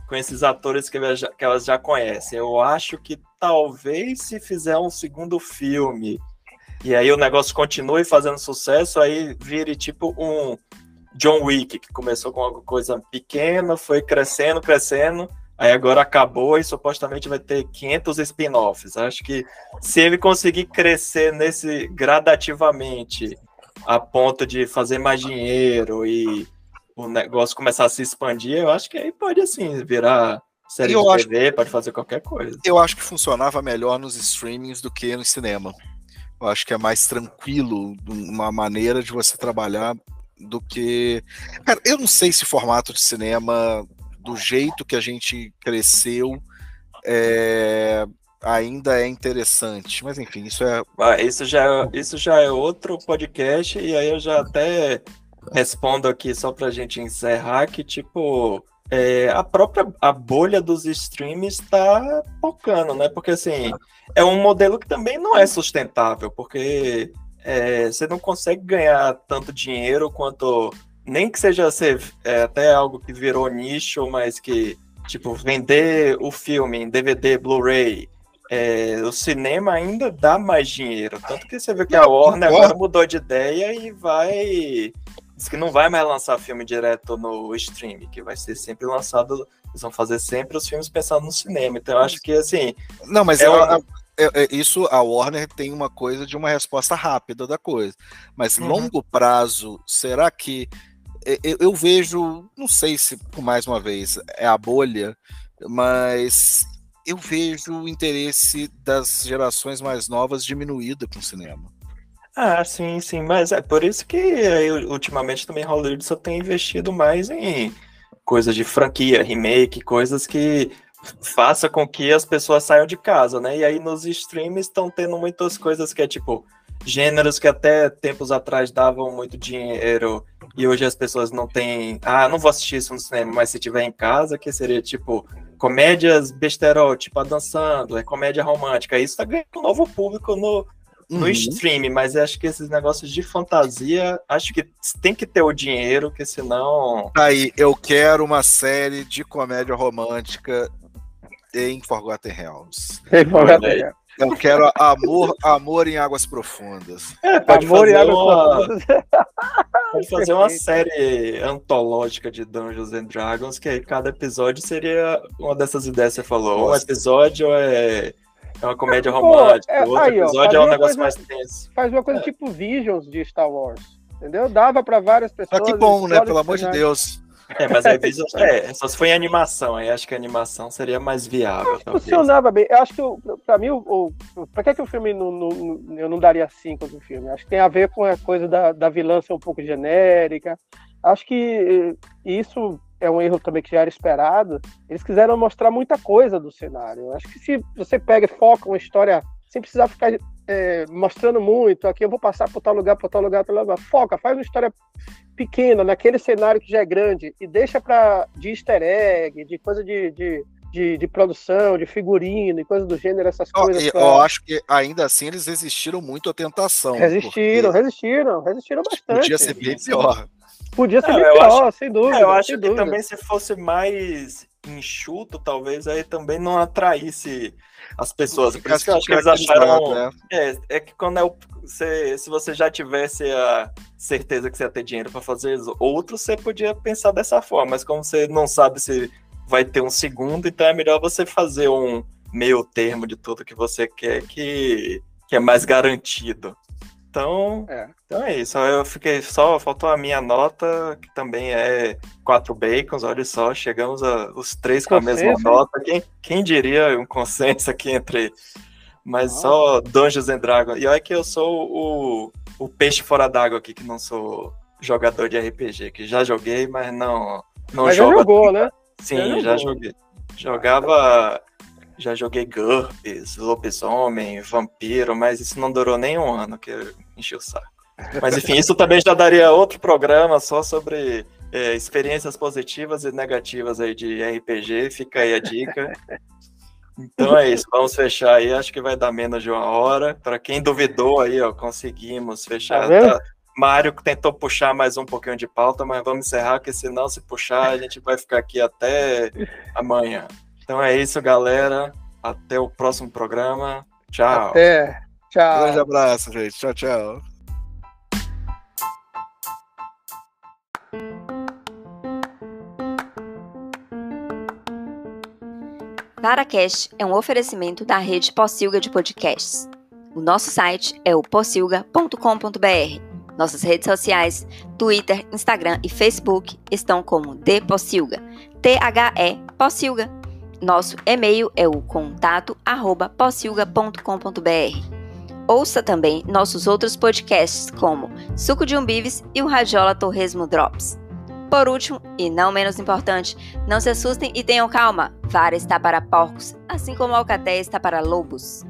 com esses atores que elas já conhecem. Eu acho que talvez se fizer um segundo filme e aí o negócio continue fazendo sucesso, aí vire tipo um John Wick, que começou com alguma coisa pequena, foi crescendo, aí agora acabou e supostamente vai ter 500 spin-offs. Acho que se ele conseguir crescer gradativamente a ponto de fazer mais dinheiro e o negócio começar a se expandir, eu acho que aí pode, assim, virar série de TV, pode fazer qualquer coisa. Eu acho que funcionava melhor nos streamings do que no cinema. Eu acho que é mais tranquilo, uma maneira de você trabalhar do que... Cara, eu não sei se formato de cinema, do jeito que a gente cresceu, ainda é interessante, mas enfim, isso já é outro podcast, e aí eu já até respondo aqui só pra gente encerrar que, tipo, a bolha dos streams tá focando, né? Porque, assim, é um modelo que também não é sustentável, porque você não consegue ganhar tanto dinheiro quanto... Nem que seja até algo que virou nicho, mas que, tipo, vender o filme em DVD, Blu-ray, o cinema ainda dá mais dinheiro. Tanto que você vê que a Warner agora mudou de ideia e diz que não vai mais lançar filme direto no stream, que vai ser sempre lançado... Eles vão fazer sempre os filmes pensando no cinema. Então, eu acho que, assim... Não, mas isso, a Warner tem uma coisa de uma resposta rápida da coisa. Mas longo prazo, será que... Eu vejo, não sei se, por mais uma vez, é a bolha, mas eu vejo o interesse das gerações mais novas diminuído com o cinema. Ah, sim, mas é por isso que ultimamente também Hollywood só tem investido mais em coisas de franquia, remake, coisas que faça com que as pessoas saiam de casa, né? E aí nos streams estão tendo muitas coisas que é tipo gêneros que até tempos atrás davam muito dinheiro e hoje as pessoas não têm... não vou assistir isso no cinema, mas se tiver em casa, que seria tipo comédias besterol, tipo a Dançando, comédia romântica. Isso tá ganhando um novo público no stream, mas acho que esses negócios de fantasia, acho que tem que ter o dinheiro, porque senão... Aí, eu quero uma série de comédia romântica em Forgotten Realms. Eu quero amor em Águas Profundas. Pode fazer uma série antológica de Dungeons and Dragons, que aí cada episódio seria uma dessas ideias que você falou. Um episódio é uma comédia romântica, outro episódio é um negócio mais tenso. Faz uma coisa tipo Visions de Star Wars, entendeu? Dava pra várias pessoas. Que bom, né? Pelo amor de Deus. Mas aí Visions, só se foi em animação, aí acho que a animação seria mais viável. Funcionava bem. Eu acho que, pra mim, pra que o filme eu não daria 5 do filme? Acho que tem a ver com a coisa da vilã ser um pouco genérica. Acho que isso é um erro também que já era esperado, eles quiseram mostrar muita coisa do cenário. Eu acho que se você pega e foca uma história, sem precisar ficar mostrando muito, aqui eu vou passar por tal lugar, tal lugar, foca, faz uma história pequena, naquele cenário que já é grande, e deixa de easter egg, de coisa de produção, de figurino e coisa do gênero, essas coisas. Eu acho que ainda assim eles resistiram muito à tentação. Resistiram bastante. Podia ser bem pior. Podia ser bem pior, sem dúvida. Eu acho que também se fosse mais enxuto, talvez aí também não atraísse as pessoas. Por isso que eu acho que eles acharam. Né? É que quando se você já tivesse a certeza que você ia ter dinheiro para fazer outro, você podia pensar dessa forma. Mas como você não sabe se vai ter um segundo, então é melhor você fazer um meio termo de tudo que você quer, que é mais garantido. Então é isso. Faltou a minha nota, que também é 4 bacons. Olha só, chegamos os 3 com a mesma nota. Quem diria um consenso aqui entre... Mas só Dungeons and Dragons. E olha que eu sou o peixe fora d'água aqui, que não sou jogador de RPG, que já joguei, mas não mas jogo. Já jogou, né? Sim, já joguei. Já joguei GURPS, lobisomem, vampiro, mas isso não durou nem um ano, que eu enchi o saco. Mas enfim, isso também já daria outro programa só sobre experiências positivas e negativas aí de RPG, fica aí a dica. Então é isso, vamos fechar aí, acho que vai dar menos de 1 hora. Para quem duvidou aí, conseguimos fechar. Mário tentou puxar mais um pouquinho de pauta, mas vamos encerrar, porque senão se puxar a gente vai ficar aqui até amanhã. Então é isso, galera. Até o próximo programa. Tchau. Até. Tchau. Grande abraço, gente. Tchau, tchau. VaraCast é um oferecimento da rede Pocilga de podcasts. O nosso site é o pocilga.com.br. Nossas redes sociais, Twitter, Instagram e Facebook estão como @Pocilga, THE Pocilga. Nosso e-mail é o contato@pocilga.com.br. Ouça também nossos outros podcasts como Suco de Umbives e o Radiola Torresmo Drops. Por último, e não menos importante, não se assustem e tenham calma. Vara está para porcos, assim como Alcatéia está para lobos.